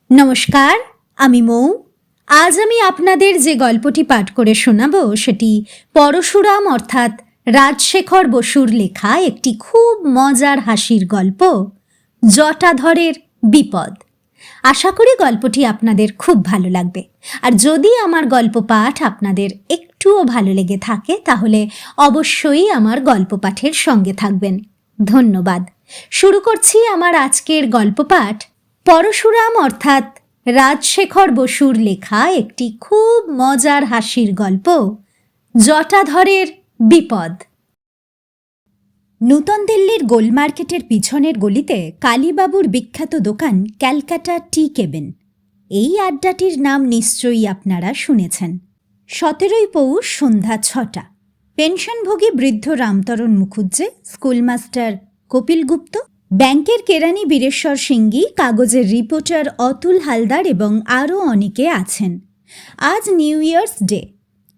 নমস্কার, আমি মৌ। আজ আমি আপনাদের যে গল্পটি পাঠ করে শোনাব সেটি পরশুরাম অর্থাৎ রাজশেখর বসুর লেখা একটি খুব মজার হাসির গল্প, জটাধরের বিপদ। আশা করি গল্পটি আপনাদের খুব ভালো লাগবে। আর যদি আমার গল্প পাঠ আপনাদের একটুও ভালো লেগে থাকে তাহলে অবশ্যই আমার গল্প পাঠের সঙ্গে থাকবেন। ধন্যবাদ। শুরু করছি আমার আজকের গল্প পাঠ, পরশুরাম অর্থাৎ রাজশেখর বসুর লেখা একটি খুব মজার হাসির গল্প, জটাধরের বিপদ। নূতন দিল্লির গোলমার্কেটের পিছনের গলিতে কালীবাবুর বিখ্যাত দোকান ক্যালকাটা টি কেবিন। এই আড্ডাটির নাম নিশ্চয়ই আপনারা শুনেছেন। 17ই পৌষ সন্ধ্যা 6টা। পেনশনভোগী বৃদ্ধ রামতরণ মুখুজ্জে, স্কুলমাস্টার কপিল গুপ্ত, ব্যাংকের কেরানি বীরেশ্বর সিংগি, কাগজের রিপোর্টার অতুল হালদার এবং আরও অনেকে আছেন। আজ নিউ ইয়ার্স ডে,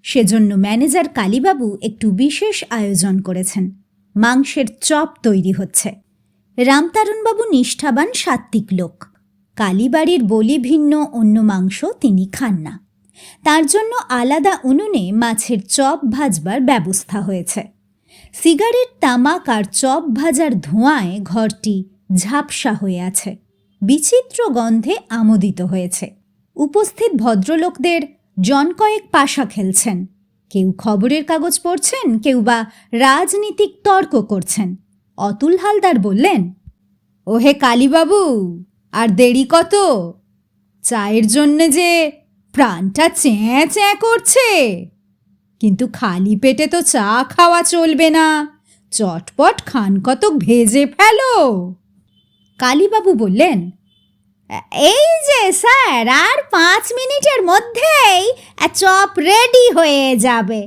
সেজন্য ম্যানেজার কালীবাবু একটু বিশেষ আয়োজন করেছেন। মাংসের চপ তৈরি হচ্ছে। রামতারণবাবু নিষ্ঠাবান সাত্ত্বিক লোক। কালীবাড়ির বলি ভিন্ন অন্য মাংস তিনি খান না। তার জন্য আলাদা উনুনে মাছের চপ ভাজবার ব্যবস্থা হয়েছে। সিগারেট, তামাক আর চপ ভাজার ধোঁয়ায় ঘরটি ঝাপসা হয়ে আছে। বিচিত্র গন্ধে আমোদিত হয়েছে। উপস্থিত ভদ্রলোকদের জন কয়েক পাশা খেলছেন। কেউ খবরের কাগজ পড়ছেন, কেউ বা রাজনীতিক তর্ক করছেন। অতুল হালদার বললেন, ওহে কালীবাবু, আর দেরি কত? চায়ের জন্যে যে প্রাণটা চ্যাঁ চ্যাঁ করছে। কিন্তু খালি পেটে তো চা খাওয়া চলবে না, চটপট খান কতক ভেজে ফেলো। কালীবাবু বললেন, এই যে স্যার, আর 5 মিনিটের মধ্যেই চপ রেডি হয়ে যাবে।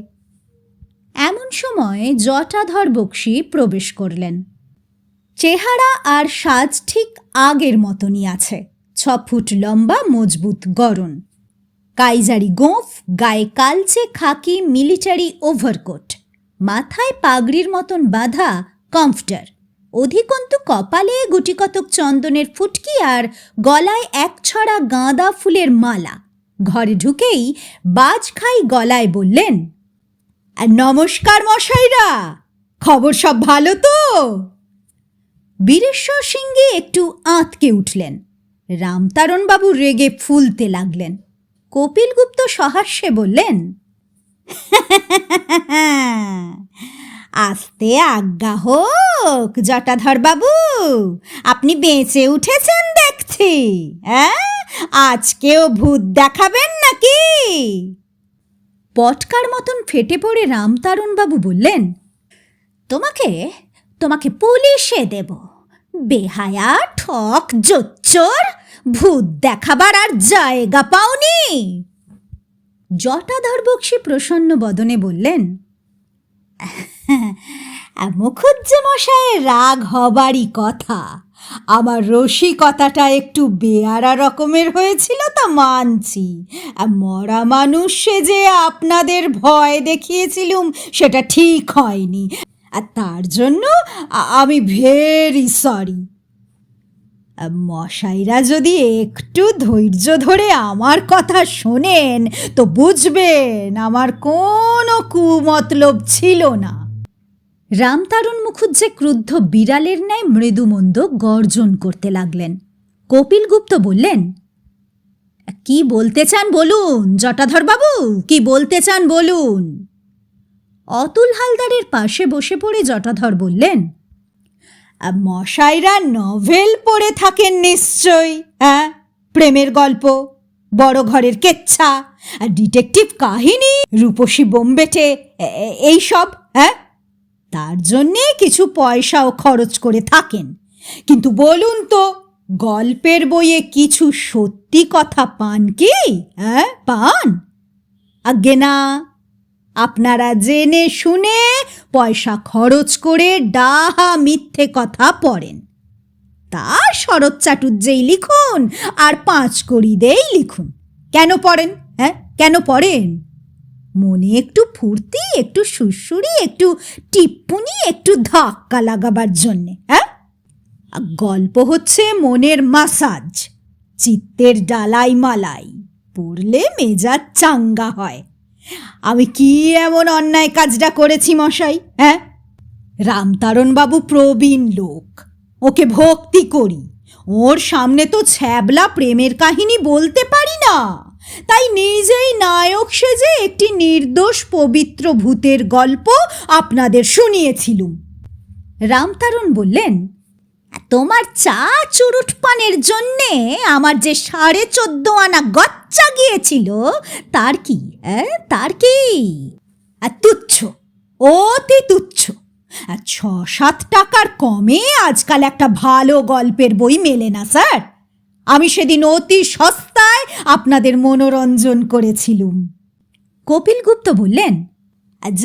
এমন সময় জটাধর বক্সী প্রবেশ করলেন। চেহারা আর সাজ ঠিক আগের মতনই আছে। 6 ফুট লম্বা, মজবুত গড়ন, কাইজারি গোঁফ, গায়ে কালচে খাকি মিলিটারি ওভারকোট, মাথায় পাগড়ির মতন বাঁধা কমফটার, অধিকন্তু কপালে গুটিকতক চন্দনের ফুটকি আর গলায় 1 ছড়া গাঁদা ফুলের মালা। ঘরে ঢুকেই বাজখাই গলায় বললেন, নমস্কার মশাইরা, খবর সব ভালো তো? বীরেশ্বর সিংগি একটু আঁতকে উঠলেন। রামতারণবাবু রেগে ফুলতে লাগলেন। কপিল গুপ্ত সহাস্যে বললেন, আস্তে আজ্ঞা হোক জটাধর বাবু, আপনি বেঁচে উঠেছেন দেখছি। আজকেও ভূত দেখাবেন নাকি? পটকার মতন ফেটে পড়ে রামতারণবাবু বললেন, তোমাকে পুলিশে দেব। বেহায়া, ঠক, জোচ্চোর, ভূত দেখাবার আর জায়গা পাওনি। জটাধর বক্সী প্রসন্ন বদনে বললেন, মুখুজ্জে মশায়ের রাগ হবারই কথা। আমার রসিকতাটা একটু বেয়ারা রকমের হয়েছিল তা মানছি। মরা মানুষ সেজে আপনাদের ভয় দেখিয়েছিলুম, সেটা ঠিক হয়নি, আর তার জন্য আমি ভেরি সরি। মশাইরা যদি একটু ধৈর্য ধরে আমার কথা শোনেন তো বুঝবেন আমার কোনো কুমতলব ছিল না। রামতারণ মুখুজ্জে ক্রুদ্ধ বিড়ালের ন্যায় মৃদুমন্দ গর্জন করতে লাগলেন। কপিল গুপ্ত বললেন, কি বলতে চান বলুন জটাধর বাবু, কি বলতে চান বলুন। অতুল হালদারের পাশে বসে পড়ে জটাধর বললেন, মশাইরা নভেল পড়ে থাকেন নিশ্চয়। প্রেমের গল্প, বড় ঘরের কেচ্ছা, ডিটেকটিভ কাহিনী, রূপসী বোম্বেটে, এইসব। তার জন্যে কিছু পয়সাও খরচ করে থাকেন। কিন্তু বলুন তো, গল্পের বইয়ে কিছু সত্যি কথা পান কি? পান? আজ্ঞে না। আপনারা জেনে শুনে পয়সা খরচ করে ডাহা মিথ্যে কথা পড়েন। তা শরৎ চাটুর্যেই লিখুন আর 5 কড়িতেই লিখুন। কেন পড়েন? কেন পড়েন? মনে একটু ফুর্তি, একটু সুরসুরি, একটু টিপ্পুনি, একটু ধাক্কা লাগাবার জন্যে। গল্প হচ্ছে মনের মাসাজ। চিত্তের ডালাই মালাই পড়লে মেজাজ চাঙ্গা হয়। আমি কি এমন অন্যায় কাজটা করেছি মশাই? হ্যাঁ, রামতারণবাবু প্রবীণ লোক, ওকে ভক্তি করি, ওর সামনে তো ছ্যাবলা প্রেমের কাহিনী বলতে পারি না, তাই নিজেই নায়ক সেজে একটি নির্দোষ পবিত্র ভূতের গল্প আপনাদের শুনিয়েছিলুম। রামতারণ বললেন, তোমার চা চুরুট পানের জন্যে আমার যে 14.5 আনা গচ্চা গিয়েছিল, তার কি তার কি? তুচ্ছ, অতি তুচ্ছ। 6-7 টাকার কমে আজকাল একটা ভালো গল্পের বই মেলে না স্যার। আমি সেদিন অতি সস্তায় আপনাদের মনোরঞ্জন করেছিলুম। কপিলগুপ্ত বললেন,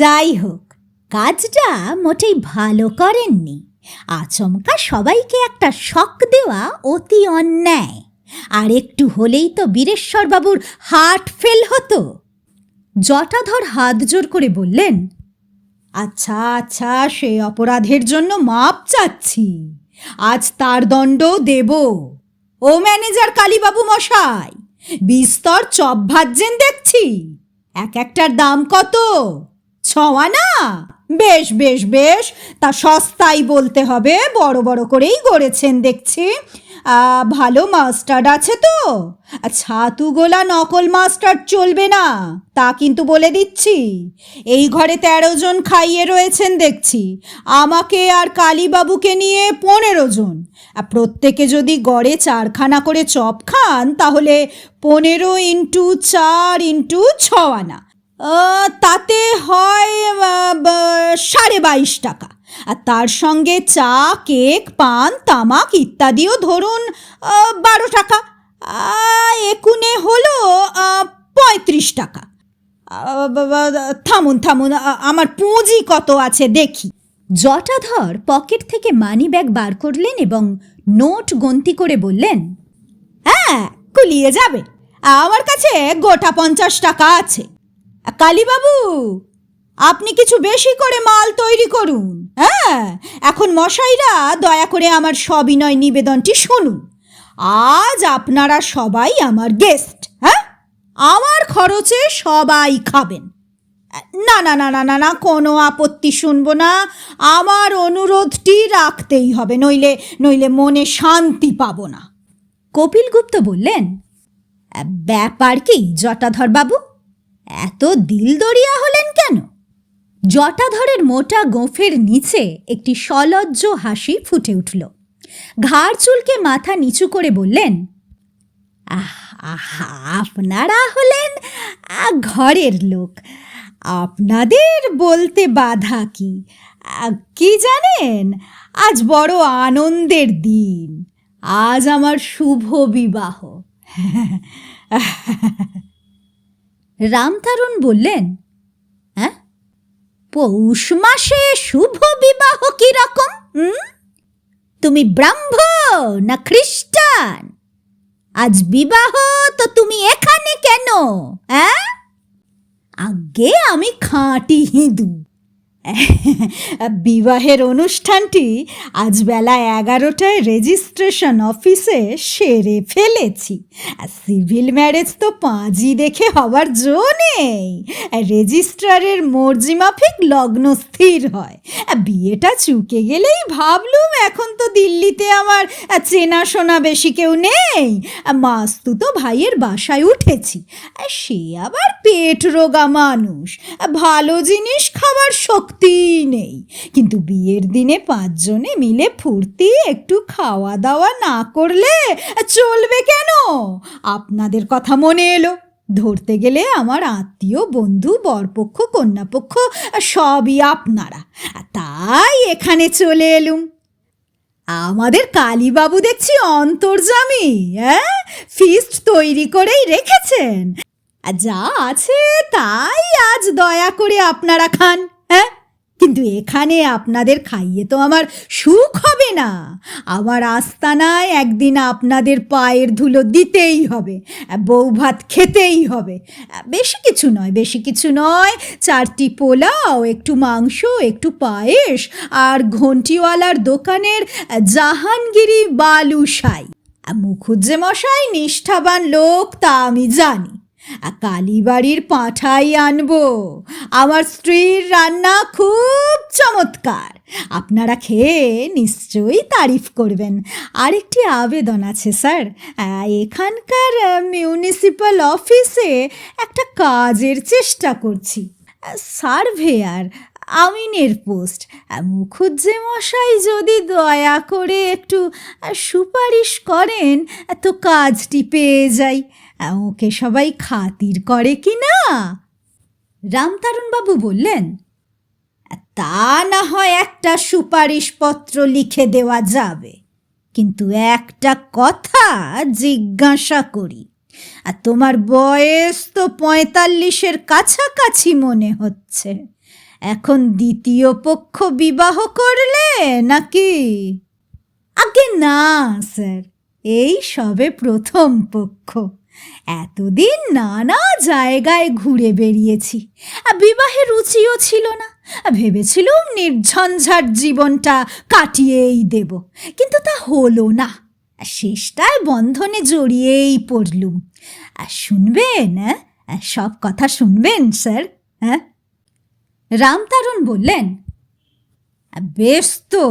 যাই হোক, কাজটা মোটেই ভালো করেননি। আচমকা সবাইকে একটা শক দেওয়া অতি অন্যায়। আর একটু হলেই তো বীরেশ্বরবাবুর হার্ট ফেল হতো। জটাধর হাত জোর করে বললেন, আচ্ছা আচ্ছা, সে অপরাধের জন্য মাপ চাচ্ছি, আজ তার দণ্ডও দেব। ও ম্যানেজার কালীবাবু মশাই, বিস্তর চপ ভাজছেন দেখছি, এক একটার দাম কত? 6 আনা? বেশ বেশ বেশ, তা সস্তাই বলতে হবে, বড় বড় করেই গড়েছেন দেখছি। ভালো মাস্টার্ড আছে তো? ছাতু গোলা নকল মাস্টার্ড চলবে না, তা কিন্তু বলে দিচ্ছি। এই ঘরে 13 জন খাইয়ে রয়েছেন দেখছি, আমাকে আর কালীবাবুকে নিয়ে 15 জন। প্রত্যেকে যদি গড়ে 4খানা করে চপ খান, তাহলে 15 × 4 × 6 আনা, তাতে হয় 22.5 টাকা। আর তার সঙ্গে চা, কেক, পান, তামাক ইত্যাদিও ধরুন 12 টাকা। একুনে হলো 35 টাকা। থামুন থামুন, আমার পুঁজি কত আছে দেখি। জটাধর পকেট থেকে মানি ব্যাগ বার করলেন এবং নোট গন্তি করে বললেন, হ্যাঁ, কুলিয়ে যাবে, আমার কাছে গোটা 50 টাকা আছে। কালীবাবু, আপনি কিছু বেশি করে মাল তৈরি করুন। হ্যাঁ, এখন মশাইরা দয়া করে আমার সবিনয় নিবেদনটি শুনুন। আজ আপনারা সবাই আমার গেস্ট। হ্যাঁ, আমার খরচে সবাই খাবেন। না না না না না না, কোনো আপত্তি শুনবো না। আমার অনুরোধটি রাখতেই হবে, নইলে নইলে মনে শান্তি পাবো না। কপিলগুপ্ত বললেন, ব্যাপার কি জটাধর বাবু, এত দিলদরিয়া হলেন কেন? জটাধরের মোটা গোঁফের নিচে একটি সলজ্জ হাসি ফুটে উঠল। ঘাড় চুলকে মাথা নিচু করে বললেন, আপনারা হলেন ঘরের লোক, আপনাদের বলতে বাধা কি? কি জানেন, আজ বড় আনন্দের দিন, আজ আমার শুভ বিবাহ। রামতারণ বললেন, হ্যাঁ, পৌষ মাসে শুভ বিবাহ কি রকম? তুমি ব্রাহ্ম না খ্রিস্টান? আজ বিবাহ তো তুমি এখানে কেন? হ্যাঁ, আগে আমি খাঁটি হিন্দু। বিবাহের অনুষ্ঠানটি আজ বেলা 11টায় রেজিস্ট্রেশন অফিসে সেরে ফেলেছি। সিভিল ম্যারেজ তো পাঁজি দেখে হবার জো নেই, রেজিস্ট্রারের মর্জি মাফিক লগ্ন স্থির হয়। বিয়েটা চুকে গেলেই ভাবলুম, এখন তো দিল্লিতে আমার চেনাশোনা বেশি কেউ নেই, মাস্তুতো ভাইয়ের বাসায় উঠেছি। সে আবার পেট রোগা মানুষ, ভালো জিনিস খাবার শক্তি নেই, কিন্তু বিয়ের দিনে 5 জনে মিলে ফুর্তি একটু খাওয়া দাওয়া না করলে চলবে কেন? আপনাদের কথা মনে এলো। ধরতে গেলে আমার আত্মীয় বন্ধু, বরপক্ষ, কন্যাপক্ষ সবই আপনারা, তাই এখানে চলে এলুম। আমাদের কালীবাবু দেখছি অন্তর্যামী, ফিস্ট তৈরি করেই রেখেছেন। যা আছে তাই আজ দয়া করে আপনারা খান। হ্যাঁ, কিন্তু এখানে আপনাদের খাইয়ে তো আমার সুখ হবে না। আমার আস্তানায় একদিন আপনাদের পায়ের ধুলো দিতেই হবে, বউ ভাত খেতেই হবে। বেশি কিছু নয়, বেশি কিছু নয়, 4টি পোলাও, একটু মাংস, একটু পায়েস, আর ঘন্টিওয়ালার দোকানের জাহাঙ্গীরি বালুশাই। মুখুজ্জে মশাই নিষ্ঠাবান লোক তা আমি জানি। কালীবাড়ির পাঁঠাই আনবো। আমার স্ত্রীর রান্না খুব চমৎকার, আপনারা খেয়ে নিশ্চয়ই তারিফ করবেন। আরেকটি আবেদন আছে স্যার, এখানকার মিউনিসিপ্যাল অফিসে একটা কাজের চেষ্টা করছি, সার্ভেয়ার, আমিনের পোস্ট। মুখুজ্জে মশাই যদি দয়া করে একটু সুপারিশ করেন তো কাজটি পেয়ে যাই। ওকে সবাই খাতির করে কি না? রামতারণবাবু বললেন, তা না হয় একটা সুপারিশপত্র লিখে দেওয়া যাবে, কিন্তু একটা কথা জিজ্ঞাসা করি, তোমার বয়স তো 45-এর কাছাকাছি মনে হচ্ছে। এখন দ্বিতীয় পক্ষ বিবাহ করলে নাকি? আগে না স্যার, এই সবে প্রথম পক্ষ। এতদিন নানা জায়গায় ঘুরে বেরিয়েছি, বিবাহের রুচিও ছিল না। ভেবেছিলুম নির্ঝঞ্ঝাট জীবনটা কাটিয়েই দেব, কিন্তু তা হলো না। শেষটায় বন্ধনে জড়িয়েই পড়লুম। শুনবেন? সব কথা শুনবেন স্যার? হ্যাঁ। রামতারণ বললেন, বেশ তো,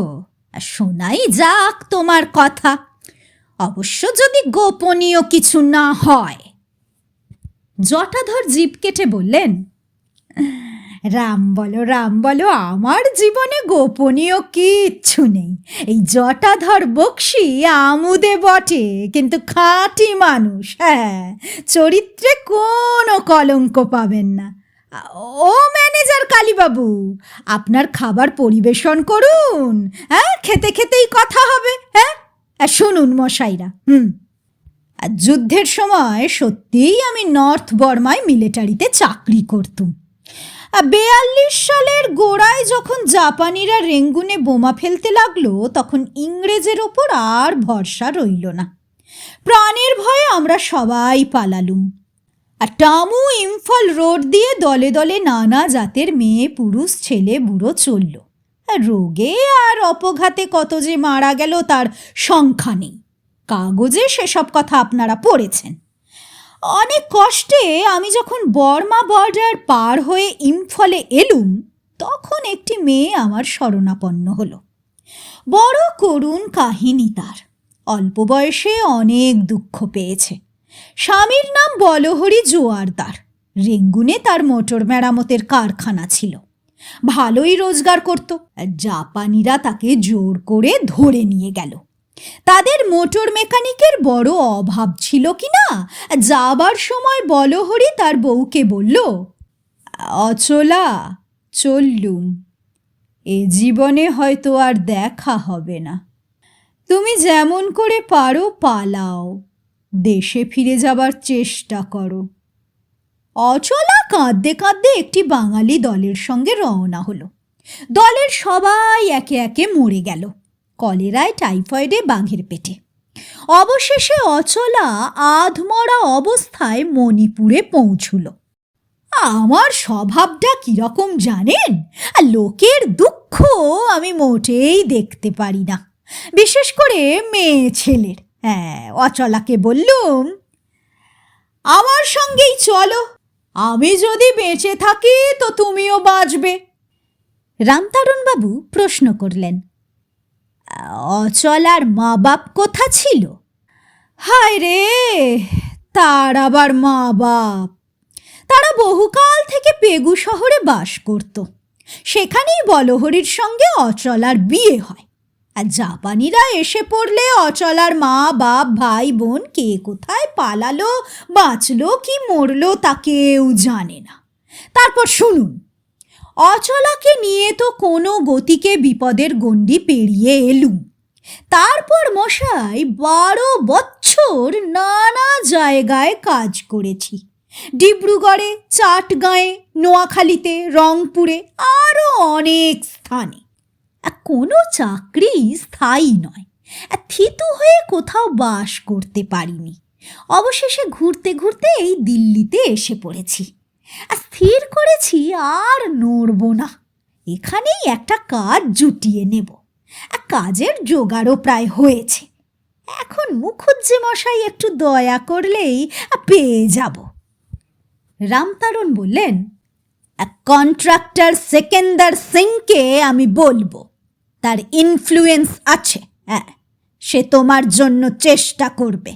শোনাই যাক তোমার কথা, অবশ্য যদি গোপনীয় কিছু না হয়। জটাধর জিভ কেটে বললেন, রাম বলো, আমার জীবনে গোপনীয় কিচ্ছু নেই। এই জটাধর বক্সি আমুদে বটে, কিন্তু খাঁটি মানুষ। হ্যাঁ, চরিত্রে কোনো কলঙ্ক পাবেন না। ও ম্যানেজার কালীবাবু, আপনার খাবার পরিবেশন করুন। হ্যাঁ, খেতে খেতেই কথা হবে। হ্যাঁ, শুনুন মশাইরা, যুদ্ধের সময় সত্যিই আমি নর্থ বর্মায় মিলিটারিতে চাকরি করতুম। 42 সালের গোড়ায় যখন জাপানিরা রেঙ্গুনে বোমা ফেলতে লাগলো, তখন ইংরেজের ওপর আর ভরসা রইল না। প্রাণের ভয়ে আমরা সবাই পালালুম। আর টামু ইম্ফল রোড দিয়ে দলে দলে নানা জাতের মেয়ে পুরুষ ছেলে বুড়ো চলল। রোগে আর অপঘাতে কত যে মারা গেল তার সংখ্যা নেই। কাগজে সেসব কথা আপনারা পড়েছেন। অনেক কষ্টে আমি যখন বর্মা বর্ডার পার হয়ে ইম্ফলে এলুম, তখন একটি মেয়ে আমার শরণাপন্ন হলো। বড় করুণ কাহিনী তার। অল্প বয়সে অনেক দুঃখ পেয়েছে। স্বামীর নাম বলহরি জোয়ারদার। রেঙ্গুনে তার মোটর মেরামতের কারখানা ছিল। ভালোই রোজগার করত। জাপানিরা তাকে জোর করে ধরে নিয়ে গেল। তাদের মোটর মেকানিকের বড় অভাব ছিল কিনা, যাবার সময় বলহরি তার বউকে বলল, অচলা, চললুম, এ জীবনে হয়তো আর দেখা হবে না। তুমি যেমন করে পারো পালাও, দেশে ফিরে যাবার চেষ্টা করো। অচলা কাঁদতে কাঁদতে একটি বাঙালি দলের সঙ্গে রওনা হলো। দলের সবাই একে একে মরে গেল, কলেরায়, টাইফয়েডে, বাঘের পেটে। অবশেষে অচলা আধমরা অবস্থায় মণিপুরে পৌঁছল। আমার স্বভাবটা কিরকম জানেন? লোকের দুঃখ আমি মোটেই দেখতে পারি না, বিশেষ করে মেয়ে ছেলের। হ্যাঁ, অচলাকে বললুম, আমার সঙ্গেই চলো, আমি যদি বেঁচে থাকি তো তুমিও বাঁচবে। রামতারণবাবু প্রশ্ন করলেন, অচলার মা বাপ কোথা ছিল? হায় রে, তার আবার মা বাপ? তারা বহুকাল থেকে পেগু শহরে বাস করত। সেখানেই বলহরির সঙ্গে অচলার বিয়ে হয়। আর জাপানিরা এসে পড়লে অচলার মা বাপ ভাই বোন কে কোথায় পালালো, বাঁচলো কি মরলো তা কেউ জানে না। তারপর শুনুন, অচলাকে নিয়ে তো কোনো গতিকে বিপদের গণ্ডি পেরিয়ে এলুম। তারপর মশাই 12 বছর নানা জায়গায় কাজ করেছি। ডিব্রুগড়ে, চাটগাঁয়ে, নোয়াখালীতে, রংপুরে, আরও অনেক স্থানে। কোনো চাকরি স্থায়ী নয়। থিতু হয়ে কোথাও বাস করতে পারিনি। অবশেষে ঘুরতে ঘুরতে এই দিল্লিতে এসে পড়েছি। স্থির করেছি আর নড়ব না, এখানেই একটা কাজ জুটিয়ে নেব। কাজের জোগাড়ও প্রায় হয়েছে। এখন মুখুজ্জে মশাই একটু দয়া করলেই পেয়ে যাব। রামতারণ বললেন, কন্ট্রাক্টর সেকেন্দার সিংকে আমি বলবো, তার ইনফ্লুয়েন্স আছে, হ্যাঁ, সে তোমার জন্য চেষ্টা করবে।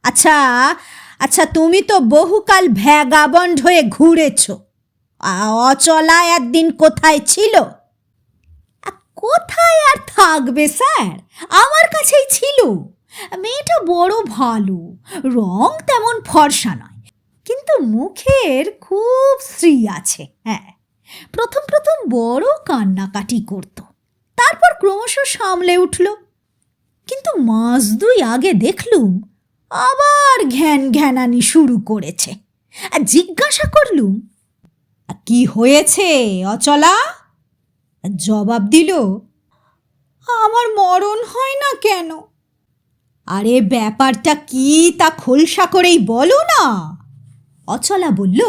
আচ্ছা আচ্ছা, তুমি তো বহুকাল ভ্যাগাবন্ড হয়ে ঘুরেছ, অচলা একদিন কোথায় ছিল? কোথায় আর থাকবে স্যার, আমার কাছেই ছিল। মেয়েটা বড় ভালো, রং তেমন ফর্সা নয়, কিন্তু মুখের খুব শ্রী আছে। হ্যাঁ, প্রথম প্রথম বড় কান্নাকাটি করত, তারপর ক্রমশ সামলে উঠল। কিন্তু মাস দুই আগে দেখলুম আবার ঘ্যান ঘ্যানানি শুরু করেছে। জিজ্ঞাসা করলুম, কি হয়েছে অচলা? জবাব দিল, আমার মরণ হয় না কেন? আরে ব্যাপারটা কি তা খোলসা করেই বলো না। অচলা বলল,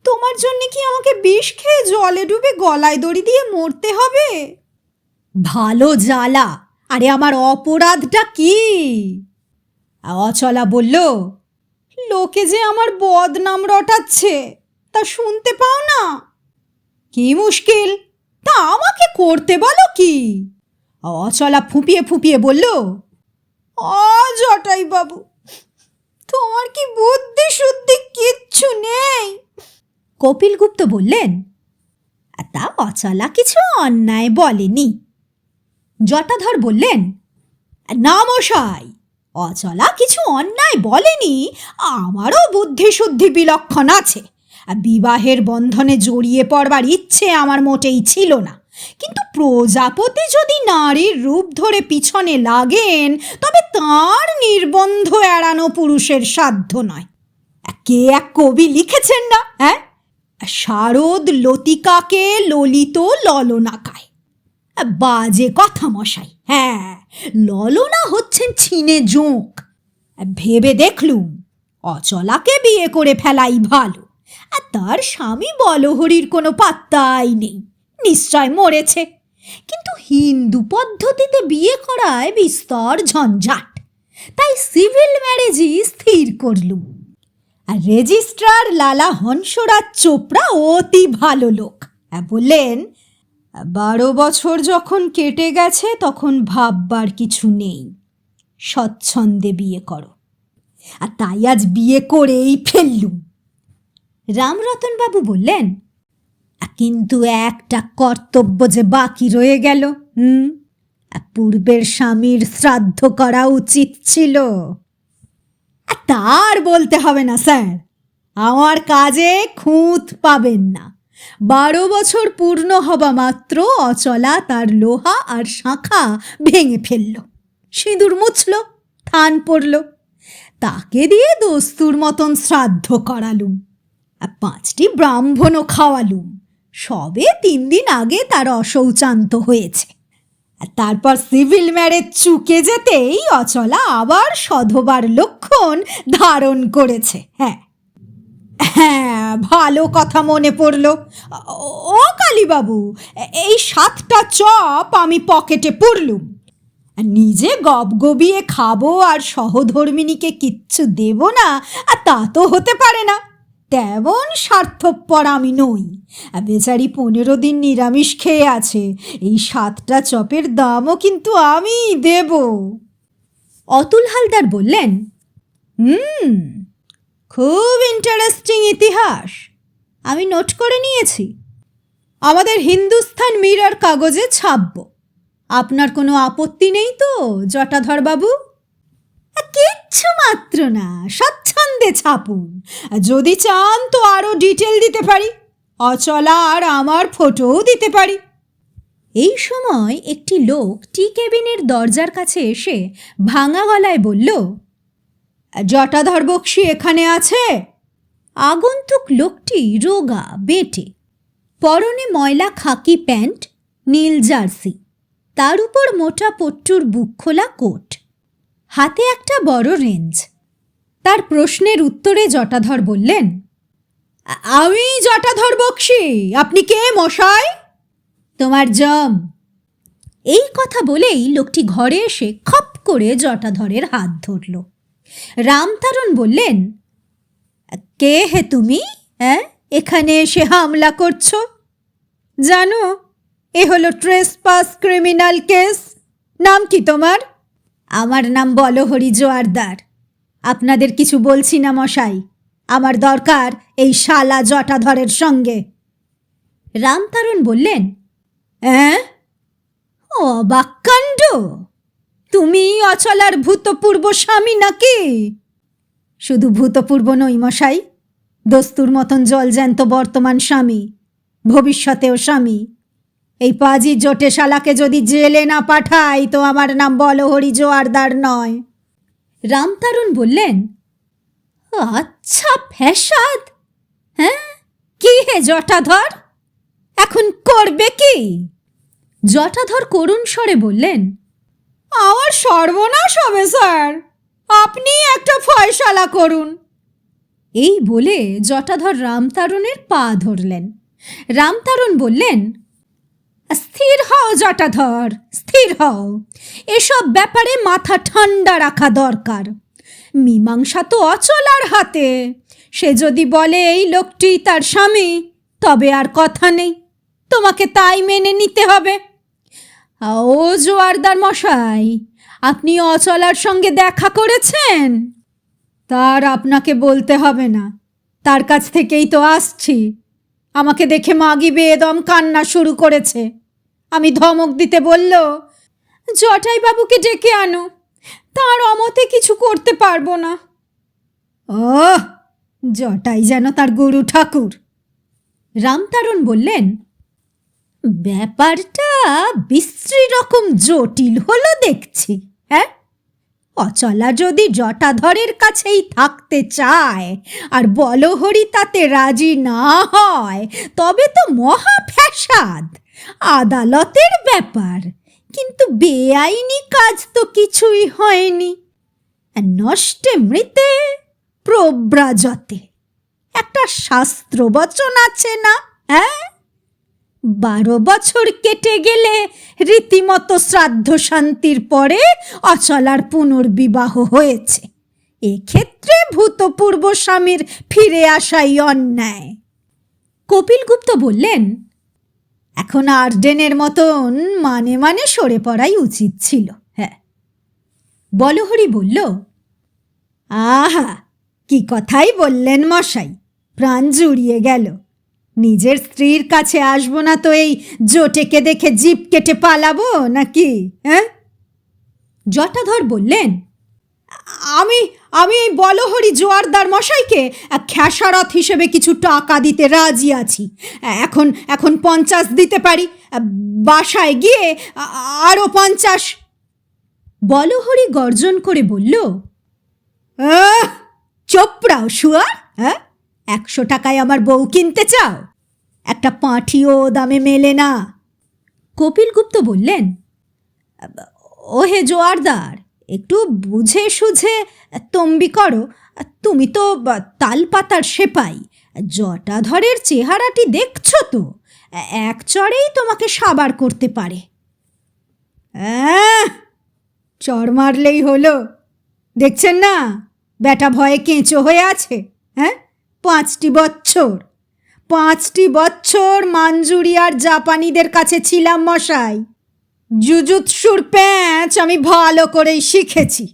তোমার জন্য কি আমাকে বিষ খেয়ে জলে ডুবে গলায় দড়ি দিয়ে মরতে হবে? ভালো জ্বালা, আরে আমার অপরাধটা কি? অচলা বলল, লোকে যে আমার বদনাম রটাচ্ছে তা শুনতে পাও না? কি মুশকিল, তা আমাকে করতে বলো কি? অচলা ফুঁপিয়ে ফুঁপিয়ে বলল, জটাই বাবু, তোমার কি বুদ্ধি শুদ্ধি কিচ্ছু নেই? কপিলগুপ্ত বললেন, তা অচলা কিছু অন্যায় বলেনি। জটাধর বললেন, না মশাই, অচলা কিছু অন্যায় বলেনি, আমারও বুদ্ধি শুদ্ধি বিলক্ষণ আছে। বিবাহের বন্ধনে জড়িয়ে পড়বার ইচ্ছে আমার মোটেই ছিল না, কিন্তু প্রজাপতি যদি নারীর রূপ ধরে পিছনে লাগেন তবে তাঁর নির্বন্ধ এড়ানো পুরুষের সাধ্য নয়। কে এক কবি লিখেছেন না, হ্যাঁ, শারদ লতিকাকে ললিত ললনাকায়। বাজে কথা মশাই, হ্যাঁ, ললনা হচ্ছেন ছিনে জোঁক। ভেবে দেখলুম অচলাকে বিয়ে করে ফেলাই ভালো, আর তার স্বামী বলহরির কোনো পাত্তাই নেই, নিশ্চয় মরেছে। কিন্তু হিন্দু পদ্ধতিতে বিয়ে করায় বিস্তর ঝঞ্ঝাট, তাই সিভিল ম্যারেজই স্থির করলুম। আর রেজিস্ট্রার লালা হংসরাজ চোপড়া অতি ভালো লোক, বললেন, 12 বছর যখন কেটে গেছে তখন ভাববার কিছু নেই, স্বচ্ছন্দে বিয়ে করো। আর তাই আজ বিয়ে করেই ফেললুম। রামরতনবাবু বললেন, কিন্তু একটা কর্তব্য যে বাকি রয়ে গেল। পূর্বের স্বামীর শ্রাদ্ধ করা উচিত ছিল। তার বলতে হবে না স্যার, আমার কাজে খুঁত পাবেন না। 12 বছর পূর্ণ হবা মাত্র অচলা তার লোহা আর শাঁখা ভেঙে ফেলল, সিঁদুর মুছল, থান পড়ল, তাকে দিয়ে দস্তুর মতন শ্রাদ্ধ করালুম, 5টি ব্রাহ্মণও খাওয়ালুম। সবে 3 দিন আগে তার অশৌচান্ত হয়েছে। তারপর সিভিল ম্যারেজ চুকে যেতেই অচলা আবার সধবার লক্ষণ ধারণ করেছে। হ্যাঁ হ্যাঁ, ভালো কথা মনে পড়ল। ও কালীবাবু, এই 7টা চপ আমি পকেটে পুরলুম, নিজে গবগবিয়ে খাবো আর সহধর্মিনীকে কিচ্ছু দেব না, তা তো হতে পারে না। তেমন স্বার্থপর আমি নই। বেচারি 15 দিন নিরামিষ খেয়ে আছে, এই 7টা চপের দামও কিন্তু আমি দেব। অতুল হালদার বললেন, খুব ইন্টারেস্টিং ইতিহাস, আমি নোট করে নিয়েছি, আমাদের হিন্দুস্তান মিরর কাগজে ছাপব। আপনার কোনো আপত্তি নেই তো জটাধর বাবু? কিচ্ছু মাত্র না, স্বচ্ছন্দে ছাপুন। যদি চান তো আরও ডিটেল দিতে পারি, অচলা আর আমার ফটোও দিতে পারি। এই সময় একটি লোক টি কেবিনের দরজার কাছে এসে ভাঙা গলায় বলল, জটাধর বক্সী এখানে আছে? আগন্তুক লোকটি রোগা, বেটে, পরনে ময়লা খাকি প্যান্ট, নীল জার্সি, তার উপর মোটা পট্টুর বুকখোলা কোট, হাতে একটা বড় রেঞ্জ। তার প্রশ্নের উত্তরে জটাধর বললেন, আমি জটাধর বক্সী, আপনি কে মশাই? তোমার জম। এই কথা বলেই লোকটি ঘরে এসে খপ করে জটাধরের হাত ধরল। রামতারণ বললেন, কে হে তুমি? এখানে এসে হামলা করছো? জানো, এ হলো ট্রেসপাস ক্রিমিনাল কেস। নাম কি তোমার? আমার নাম বলহরি জোয়ারদার। আপনাদের কিছু বলছি না মশাই, আমার দরকার এই শালা জটাধরের সঙ্গে। রামতারণ বললেন, অবাক কাণ্ড! তুমি অচলার ভূতপূর্ব স্বামী নাকি? শুধু ভূতপূর্ব নই মশাই, দস্তুর মতন জলজ্যান্ত বর্তমান স্বামী, ভবিষ্যতেও স্বামী। এই পাজি জোটে শালাকে যদি জেলে না পাঠাই তো আমার নাম বলহরি জোয়ারদার নয়। রামতারণ বললেন, আচ্ছা ফ্যাসাদ। কি হে জটাধর, এখন করবে কি? জটাধর করুণ স্বরে বললেন, আমার সর্বনাশ হবে স্যার, আপনি একটা ফয়সালা করুন। এই বলে জটাধর রামতারণের পা ধরলেন। রামতারণ বললেন, স্থির হও জটাধর, স্থির হও। এসব ব্যাপারে মাথা ঠান্ডা রাখা দরকার। মীমাংসা তো অচলার হাতে। সে যদি বলে এই লোকটি তার স্বামী, তবে আর কথা নেই, তোমাকে তাই মেনে নিতে হবে। ও জোয়ারদার মশাই, আপনি অচলার সঙ্গে দেখা করেছেন? তার আপনাকে বলতে হবে না, তার কাছ থেকেই তো আসছি। আমাকে দেখে মাগি বেদম কান্না শুরু করেছে। আমি ধমক দিতে বলল, জটাই বাবুকে ডেকে আনো, তার অমতে কিছু করতে পারবো না। জটাই যেন তার গুরু ঠাকুর। রামতারণ বললেন, ব্যাপারটা বিশ্রী রকম জটিল হলো দেখছি। অচলা যদি জটাধরের কাছেই থাকতে চায় আর বলহরি তাতে রাজি না হয়, তবে তো মহা ফ্যাসাদ, আদালতের ব্যাপার। কিন্তু বেআইনি কাজ তো কিছুই হয়নি। নষ্টে মৃতে প্রব্রাজতে একটা শাস্ত্রবচন আছে না? 12 বছর কেটে গেলে রীতিমতো শ্রাদ্ধ শান্তির পরে অচলার পুনর্বিবাহ হয়েছে। এক্ষেত্রে ভূতপূর্ব স্বামীর ফিরে আসাই অন্যায়। কপিলগুপ্ত বললেন, এখন আর্ডেনের মতন মানে মানে সরে পড়াই উচিত ছিল। বলহরি বলল, আহা, কি কথাই বললেন মশাই, প্রাণ জুড়িয়ে গেল। নিজের স্ত্রীর কাছে আসবো না তো এই জোটেকে দেখে জিভ কেটে পালাবো নাকি? জটাধর বললেন, আমি আমি এই বলহরি জোয়ারদার মশাইকে খেসারত হিসেবে কিছু টাকা দিতে রাজি আছি। এখন 50 দিতে পারি, বাসায় গিয়ে আরো 50। বলহরি গর্জন করে বলল, চোপড়াও শুয়ার! 100 টাকায় আমার বউ কিনতে চাও? একটা পাঁঠিও দামে মেলে না। কপিলগুপ্ত বললেন, ও হে জোয়ারদার, একটু বুঝে সুঝে তম্বি করো। তুমি তো তালপাতার সেপাই, জটাধরের চেহারাটি দেখছো তো, এক চড়েই তোমাকে সাবার করতে পারে। চড় মারলেই হলো, দেখছেন না বেটা ভয়ে কেঁচো হয়ে আছে। 5টি বছর মাঞ্জুরিয়ার জাপানিদের কাছে ছিলাম মশাই। জুজুৎসুর প্যাঁচ আমি ভালো করেই শিখেছি।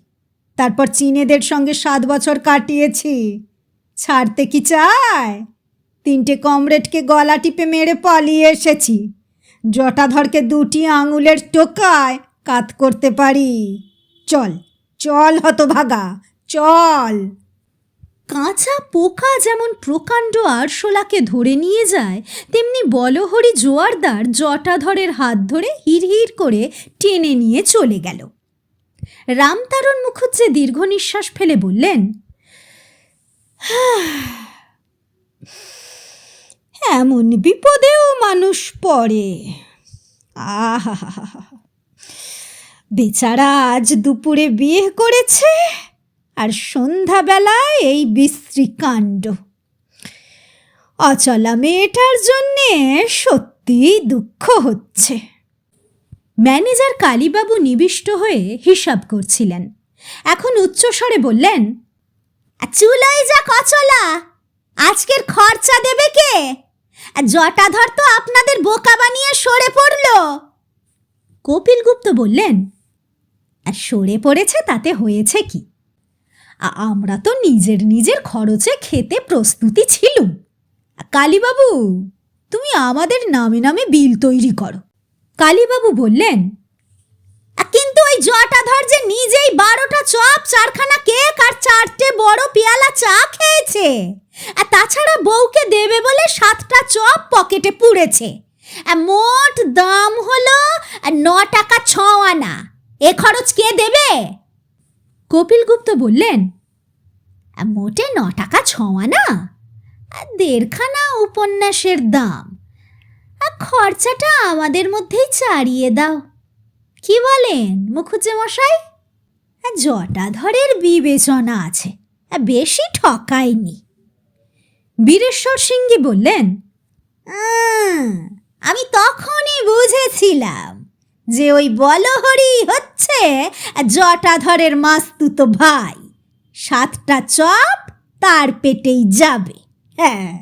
তারপর চীনেদের সঙ্গে 7 বছর কাটিয়েছি। ছাড়তে কি চায়? 3টে কমরেডকে গলা টিপে মেরে পালিয়ে এসেছি। জটাধরকে 2টি আঙুলের টোকায় কাত করতে পারি। চল চল হতভাগা, চল। কাঁচা পোকা যেমন প্রকাণ্ড আরশোলাকে ধরে নিয়ে যায়, তেমনি বলহরি জোয়ারদার জটাধরের হাত ধরে হিড়হিড় করে টেনে নিয়ে চলে গেল। রামতারণ মুখুজ্জে দীর্ঘ নিঃশ্বাস ফেলে বললেন, এমন বিপদেও মানুষ পড়ে। আহা, বেচারা আজ দুপুরে বিয়ে করেছে আর সন্ধ্যাবেলায় এই বিশ্রী কাণ্ড। অচলা মেয়েটার জন্যে সত্যি দুঃখ হচ্ছে। ম্যানেজার কালীবাবু নিবিষ্ট হয়ে হিসাব করছিলেন। এখন উচ্চস্বরে বললেন, চুলোই যা কচলা, আজকের খরচা দেবে কে? জটাধর তো আপনাদের বোকা বানিয়ে সরে পড়ল। কপিলগুপ্ত বললেন, সরে পড়েছে তাতে হয়েছে কি? আমরা তো নিজের নিজের খরচে খেতে প্রস্তুতি ছিলুম। কালীবাবু, তুমি আমাদের নামে নামে বিল তৈরি করো। কালীবাবু বললেন, কিন্তু ওই জটাধর যে নিজেই 12টা চপ, 4খানা কেক আর 4টে বড় পেয়ালা চা খেয়েছে। তাছাড়া বউকে দেবে বলে 7টা চপ পকেটে পুড়েছে। মোট দাম হলো 9 টাকা 6 আনা। এ খরচ কে দেবে? কপিলগুপ্ত বললেন, মোটে 9 টাকা 6 আনা, 1.5খানা উপন্যাসের দাম। খরচাটা আমাদের মধ্যেই ছাড়িয়ে দাও। কি বলেন মুখুজ্জে মশাই? জটাধরের বিবেচনা আছে, বেশি ঠকায়নি। বীরেশ্বর সিংহি বললেন, আমি তখনই বুঝেছিলাম যে ওই বলহরি হচ্ছে জটাধরের মাস্তুতো ভাই। 7টা চপ তার পেটেই যাবে। হ্যাঁ।